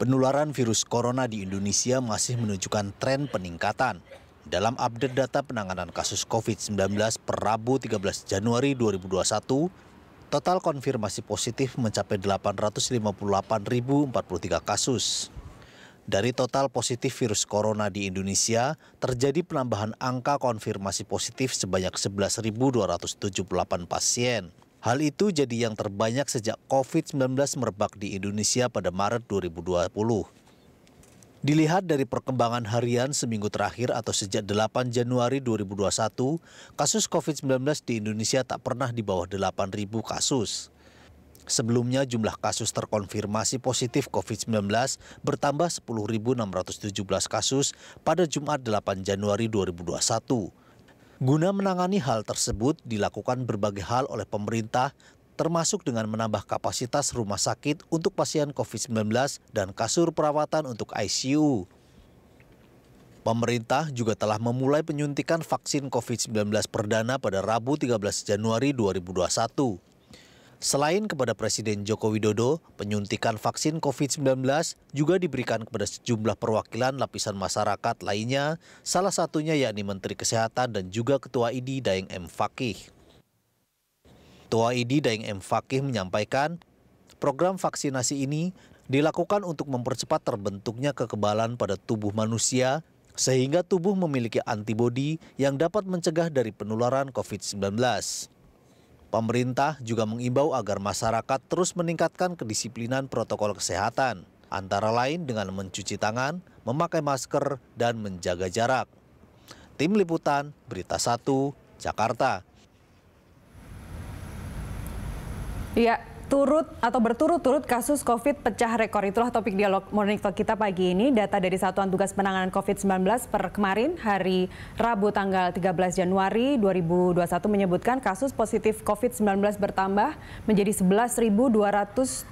Penularan virus corona di Indonesia masih menunjukkan tren peningkatan. Dalam update data penanganan kasus COVID-19 per Rabu 13 Januari 2021, total konfirmasi positif mencapai 858.043 kasus. Dari total positif virus corona di Indonesia, terjadi penambahan angka konfirmasi positif sebanyak 11.278 pasien. Hal itu jadi yang terbanyak sejak COVID-19 merebak di Indonesia pada Maret 2020. Dilihat dari perkembangan harian seminggu terakhir atau sejak 8 Januari 2021, kasus COVID-19 di Indonesia tak pernah di bawah 8.000 kasus. Sebelumnya jumlah kasus terkonfirmasi positif COVID-19 bertambah 10.617 kasus pada Jumat 8 Januari 2021. Guna menangani hal tersebut, dilakukan berbagai hal oleh pemerintah, termasuk dengan menambah kapasitas rumah sakit untuk pasien COVID-19 dan kasur perawatan untuk ICU. Pemerintah juga telah memulai penyuntikan vaksin COVID-19 perdana pada Rabu 13 Januari 2021. Selain kepada Presiden Joko Widodo, penyuntikan vaksin COVID-19 juga diberikan kepada sejumlah perwakilan lapisan masyarakat lainnya, salah satunya yakni Menteri Kesehatan dan juga Ketua ID Daeng M. Fakih. Ketua ID Daeng M. Fakih menyampaikan, program vaksinasi ini dilakukan untuk mempercepat terbentuknya kekebalan pada tubuh manusia, sehingga tubuh memiliki antibodi yang dapat mencegah dari penularan COVID-19. Pemerintah juga mengimbau agar masyarakat terus meningkatkan kedisiplinan protokol kesehatan, antara lain dengan mencuci tangan, memakai masker, dan menjaga jarak. Tim Liputan, Berita 1, Jakarta. Ya, berturut-turut kasus COVID pecah rekor. Itulah topik dialog Morning Talk kita pagi ini. Data dari Satuan Tugas Penanganan COVID-19 per kemarin, hari Rabu tanggal 13 Januari 2021 menyebutkan kasus positif COVID-19 bertambah menjadi 11.278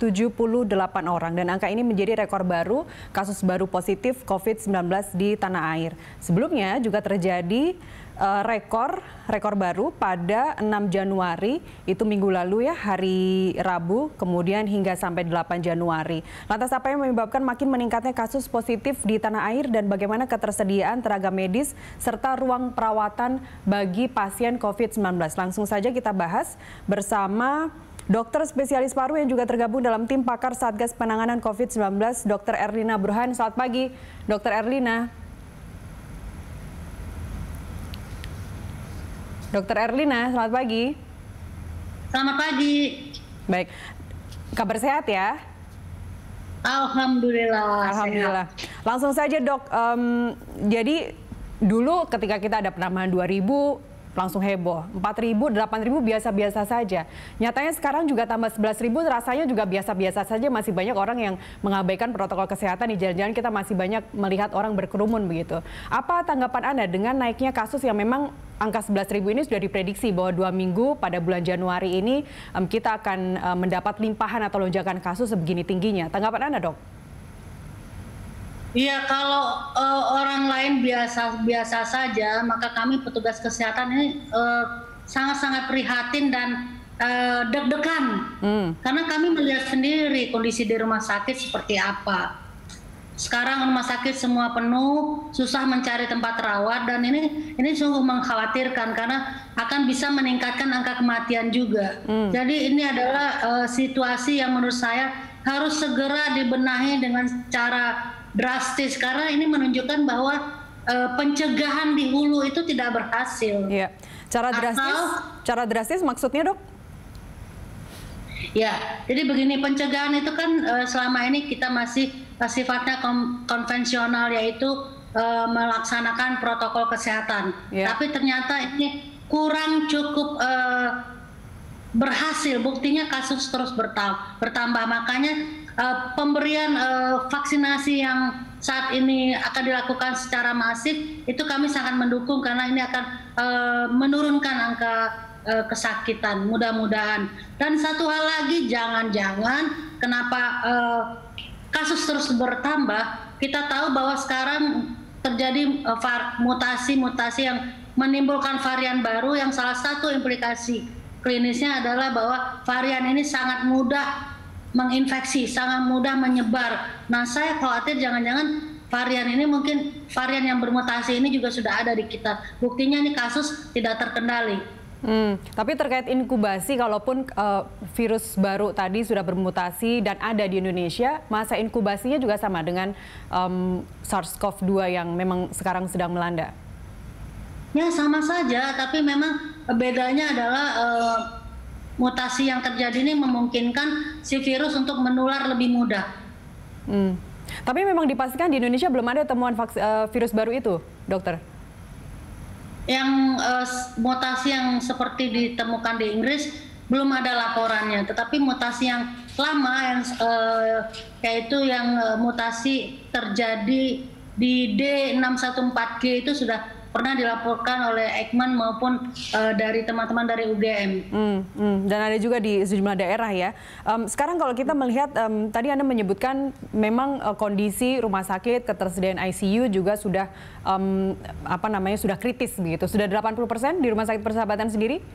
orang. Dan angka ini menjadi rekor baru kasus baru positif COVID-19 di tanah air. Sebelumnya juga terjadi rekor baru pada 6 Januari, itu minggu lalu ya, hari Rabu, kemudian hingga sampai 8 Januari. Lantas apa yang menyebabkan makin meningkatnya kasus positif di tanah air dan bagaimana ketersediaan tenaga medis serta ruang perawatan bagi pasien COVID-19? Langsung saja kita bahas bersama dokter spesialis paru yang juga tergabung dalam tim pakar Satgas Penanganan COVID-19, Dr. Erlina Burhan. Selamat pagi, Dr. Erlina. Dokter Erlina, selamat pagi. Selamat pagi. Baik, kabar sehat ya? Alhamdulillah. Alhamdulillah. Sehat. Langsung saja dok, jadi dulu ketika kita ada penambahan 2.000, langsung heboh. 4.000, 8.000 biasa-biasa saja. Nyatanya sekarang juga tambah 11.000, rasanya juga biasa-biasa saja. Masih banyak orang yang mengabaikan protokol kesehatan. Di jalan-jalan kita masih banyak melihat orang berkerumun begitu. Apa tanggapan Anda dengan naiknya kasus yang memang angka 11.000 ini sudah diprediksi bahwa 2 minggu pada bulan Januari ini kita akan mendapat limpahan atau lonjakan kasus sebegini tingginya. Tanggapan Anda, dok? Iya, kalau orang lain biasa saja, maka kami petugas kesehatan ini sangat-sangat prihatin dan deg-degan. Karena kami melihat sendiri kondisi di rumah sakit seperti apa. Sekarang rumah sakit semua penuh, susah mencari tempat rawat, dan ini sungguh mengkhawatirkan karena akan bisa meningkatkan angka kematian juga. Jadi ini adalah situasi yang menurut saya harus segera dibenahi dengan cara drastis, karena ini menunjukkan bahwa pencegahan di hulu itu tidak berhasil. Iya. Cara drastis maksudnya, dok? Ya, jadi begini, pencegahan itu kan selama ini kita masih sifatnya konvensional, yaitu melaksanakan protokol kesehatan. Tapi ternyata ini kurang cukup berhasil. Buktinya kasus terus bertambah. Makanya pemberian vaksinasi yang saat ini akan dilakukan secara masif itu kami sangat mendukung, karena ini akan menurunkan angka kesakitan, mudah-mudahan. Dan satu hal lagi, jangan-jangan kenapa kasus terus bertambah, kita tahu bahwa sekarang terjadi mutasi-mutasi yang menimbulkan varian baru, yang salah satu implikasi klinisnya adalah bahwa varian ini sangat mudah menginfeksi, sangat mudah menyebar. Nah, saya khawatir jangan-jangan varian ini mungkin varian yang bermutasi ini juga sudah ada di kita. Buktinya ini kasus tidak terkendali. Tapi terkait inkubasi, kalaupun virus baru tadi sudah bermutasi dan ada di Indonesia, masa inkubasinya juga sama dengan SARS-CoV-2 yang memang sekarang sedang melanda? Ya, sama saja, tapi memang bedanya adalah mutasi yang terjadi ini memungkinkan si virus untuk menular lebih mudah. Tapi memang dipastikan di Indonesia belum ada temuan virus baru itu, dokter? Yang mutasi yang seperti ditemukan di Inggris belum ada laporannya, tetapi mutasi yang lama yang yaitu yang mutasi terjadi di D614G itu sudah pernah dilaporkan oleh Eijkman maupun dari teman-teman dari UGM. Dan ada juga di sejumlah daerah ya. Sekarang kalau kita melihat, tadi Anda menyebutkan memang kondisi rumah sakit, ketersediaan ICU juga sudah sudah kritis begitu. Sudah 80% di Rumah Sakit Persahabatan sendiri?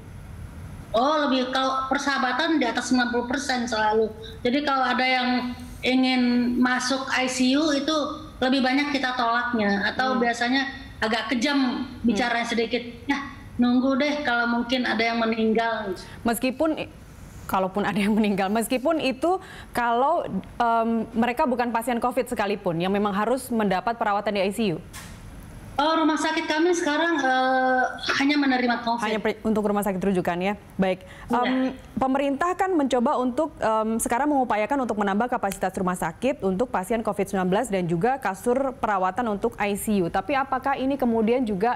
Oh, lebih, kalau Persahabatan di atas 90% selalu. Jadi kalau ada yang ingin masuk ICU itu lebih banyak kita tolaknya, atau biasanya agak kejam bicaranya sedikit, ya nunggu deh kalau mungkin ada yang meninggal. Kalaupun ada yang meninggal, meskipun itu kalau mereka bukan pasien COVID sekalipun yang memang harus mendapat perawatan di ICU. Oh, rumah sakit kami sekarang hanya menerima COVID. Hanya untuk rumah sakit rujukan ya. Baik. Pemerintah kan mencoba untuk sekarang mengupayakan untuk menambah kapasitas rumah sakit untuk pasien COVID-19 dan juga kasur perawatan untuk ICU. Tapi apakah ini kemudian juga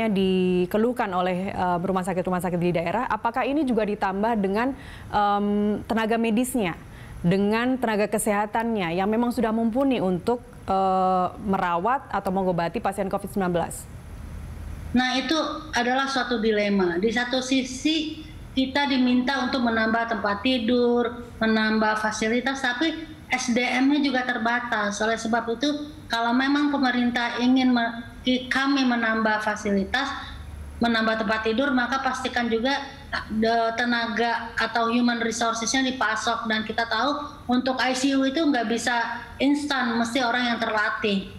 dikeluhkan oleh rumah sakit di daerah? Apakah ini juga ditambah dengan tenaga medisnya, dengan tenaga kesehatannya yang memang sudah mumpuni untuk merawat atau mengobati pasien COVID-19? Nah, itu adalah suatu dilema. Di satu sisi kita diminta untuk menambah tempat tidur, menambah fasilitas, tapi SDM-nya juga terbatas. Oleh sebab itu, kalau memang pemerintah ingin kami menambah fasilitas, menambah tempat tidur, maka pastikan juga tenaga atau human resources-nya dipasok. Dan kita tahu untuk ICU itu nggak bisa instan, mesti orang yang terlatih.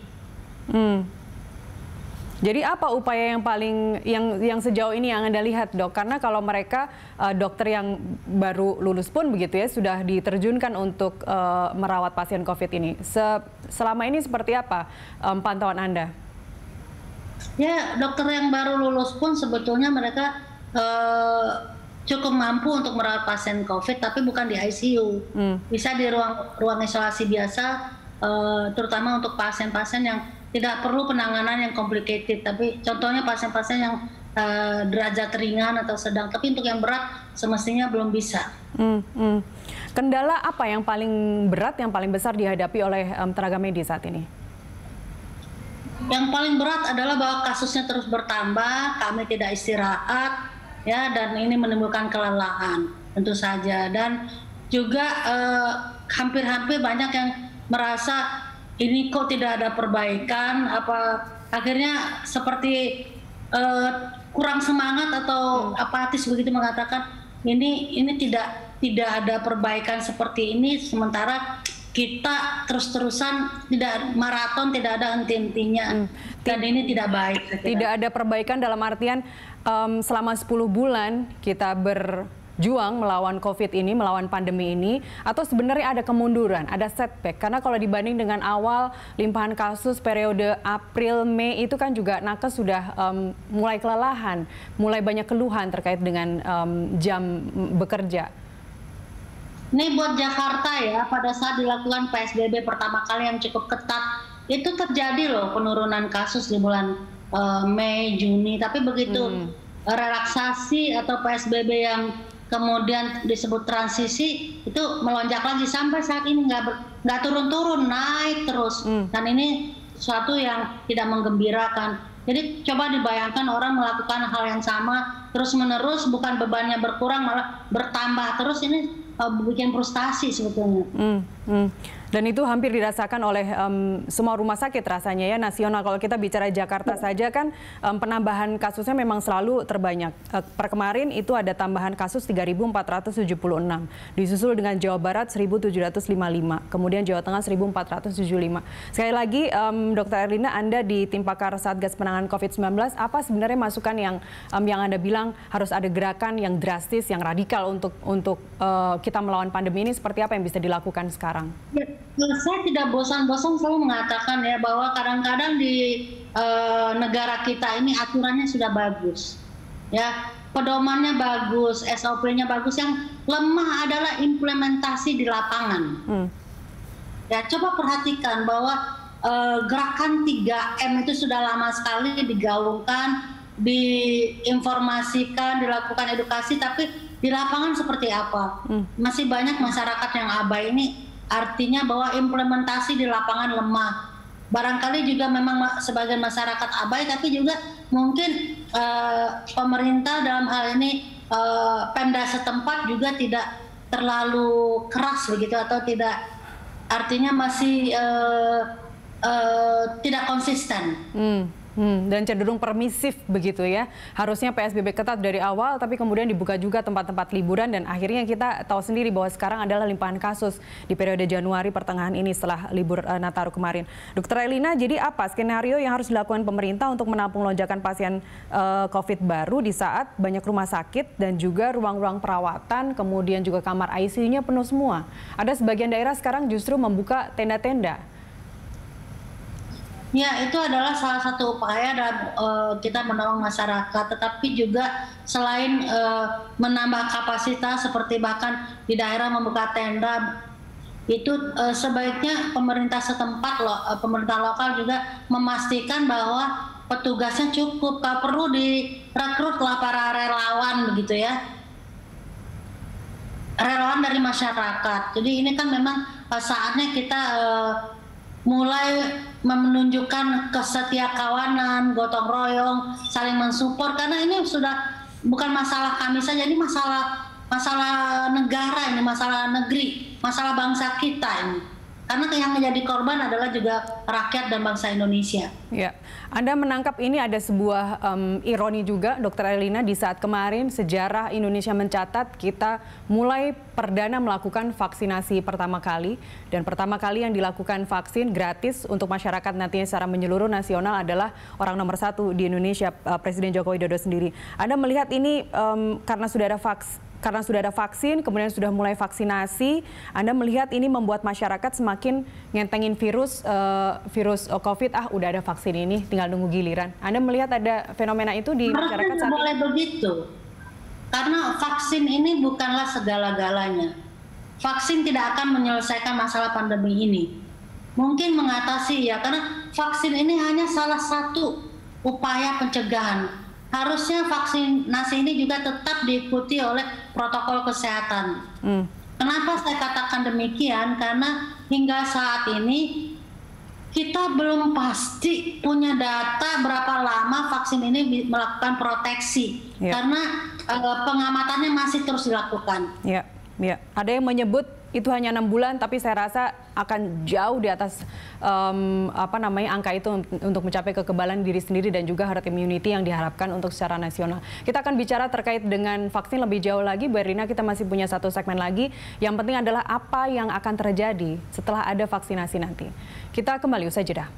Jadi apa upaya yang paling yang sejauh ini yang Anda lihat, Dok? Karena kalau mereka dokter yang baru lulus pun begitu ya sudah diterjunkan untuk merawat pasien COVID ini. Selama ini seperti apa pantauan Anda? Ya, dokter yang baru lulus pun sebetulnya mereka cukup mampu untuk merawat pasien COVID, tapi bukan di ICU. Bisa di ruang isolasi biasa, terutama untuk pasien-pasien yang tidak perlu penanganan yang complicated. Tapi contohnya pasien-pasien yang derajat ringan atau sedang, tapi untuk yang berat semestinya belum bisa. Kendala apa yang paling berat, yang paling besar dihadapi oleh tenaga medis saat ini? Yang paling berat adalah bahwa kasusnya terus bertambah, kami tidak istirahat, ya, dan ini menimbulkan kelelahan tentu saja. Dan juga hampir-hampir banyak yang merasa ini kok tidak ada perbaikan, akhirnya seperti kurang semangat atau apatis begitu, mengatakan ini tidak ada perbaikan seperti ini, sementara kita terus-terusan tidak maraton, tidak ada henti-hentinya, dan ini tidak baik. Tidak ada perbaikan dalam artian selama 10 bulan kita berjuang melawan COVID ini, melawan pandemi ini, atau sebenarnya ada kemunduran, ada setback? Karena kalau dibanding dengan awal limpahan kasus periode April-Mei itu kan juga nakes sudah mulai kelelahan, mulai banyak keluhan terkait dengan jam bekerja. Ini buat Jakarta ya, pada saat dilakukan PSBB pertama kali yang cukup ketat, itu terjadi loh penurunan kasus di bulan Mei, Juni. Tapi begitu relaksasi atau PSBB yang kemudian disebut transisi, itu melonjak lagi sampai saat ini nggak turun-turun, naik terus. Dan ini sesuatu yang tidak menggembirakan. Jadi coba dibayangkan orang melakukan hal yang sama terus-menerus, bukan bebannya berkurang, malah bertambah terus, ini bikin frustasi sebetulnya. Dan itu hampir dirasakan oleh semua rumah sakit rasanya ya, nasional. Kalau kita bicara Jakarta saja kan penambahan kasusnya memang selalu terbanyak. Per kemarin itu ada tambahan kasus 3.476, disusul dengan Jawa Barat 1.755, kemudian Jawa Tengah 1.475. Sekali lagi, Dr. Erlina, Anda di tim pakar Satgas Penanganan COVID-19, apa sebenarnya masukan yang Anda bilang harus ada gerakan yang drastis, yang radikal untuk kita melawan pandemi ini, seperti apa yang bisa dilakukan sekarang? Saya tidak bosan-bosan selalu mengatakan ya bahwa kadang-kadang di negara kita ini aturannya sudah bagus, ya pedomannya bagus, SOP-nya bagus. Yang lemah adalah implementasi di lapangan. Ya coba perhatikan bahwa gerakan 3M itu sudah lama sekali digaungkan, diinformasikan, dilakukan edukasi, tapi di lapangan seperti apa? Masih banyak masyarakat yang abai. Ini artinya bahwa implementasi di lapangan lemah. Barangkali juga memang sebagian masyarakat abai, tapi juga mungkin pemerintah dalam hal ini Pemda setempat juga tidak terlalu keras begitu, atau tidak, artinya masih tidak konsisten. Dan cenderung permisif begitu ya. Harusnya PSBB ketat dari awal, tapi kemudian dibuka juga tempat-tempat liburan, dan akhirnya kita tahu sendiri bahwa sekarang adalah limpahan kasus di periode Januari pertengahan ini setelah libur Nataru kemarin. Dr. Erlina, jadi apa skenario yang harus dilakukan pemerintah untuk menampung lonjakan pasien COVID baru di saat banyak rumah sakit dan juga ruang-ruang perawatan, kemudian juga kamar ICU-nya penuh semua? Ada sebagian daerah sekarang justru membuka tenda-tenda. Ya, itu adalah salah satu upaya dalam kita menolong masyarakat, tetapi juga selain menambah kapasitas seperti bahkan di daerah membuka tenda, itu sebaiknya pemerintah setempat, pemerintah lokal juga memastikan bahwa petugasnya cukup. Kalau perlu direkrutlah para relawan begitu ya, relawan dari masyarakat. Jadi ini kan memang saatnya kita mulai menunjukkan kesetiakawanan, gotong royong, saling mensupport, karena ini sudah bukan masalah kami saja, ini masalah negara, ini masalah negeri, masalah bangsa kita ini. Karena yang menjadi korban adalah juga rakyat dan bangsa Indonesia. Ya, Anda menangkap ini ada sebuah ironi juga, Dr. Erlina, di saat kemarin sejarah Indonesia mencatat kita mulai perdana melakukan vaksinasi pertama kali, dan pertama kali yang dilakukan vaksin gratis untuk masyarakat nantinya secara menyeluruh nasional adalah orang nomor 1 di Indonesia, Presiden Joko Widodo sendiri. Anda melihat ini karena sudah ada vaksin, kemudian sudah mulai vaksinasi, Anda melihat ini membuat masyarakat semakin ngentengin virus COVID, udah ada vaksin ini, tinggal nunggu giliran. Anda melihat ada fenomena itu di masyarakat saat ini? Boleh begitu, karena vaksin ini bukanlah segala-galanya. Vaksin tidak akan menyelesaikan masalah pandemi ini. Mungkin mengatasi ya, karena vaksin ini hanya salah satu upaya pencegahan. Harusnya vaksinasi ini juga tetap diikuti oleh protokol kesehatan. Kenapa saya katakan demikian? Karena hingga saat ini kita belum pasti punya data berapa lama vaksin ini melakukan proteksi. Karena pengamatannya masih terus dilakukan. Ya. Ada yang menyebut itu hanya 6 bulan, tapi saya rasa akan jauh di atas angka itu untuk mencapai kekebalan diri sendiri dan juga herd immunity yang diharapkan untuk secara nasional. Kita akan bicara terkait dengan vaksin lebih jauh lagi, Bu Erlina. Kita masih punya satu segmen lagi. Yang penting adalah apa yang akan terjadi setelah ada vaksinasi nanti. Kita kembali usai jeda.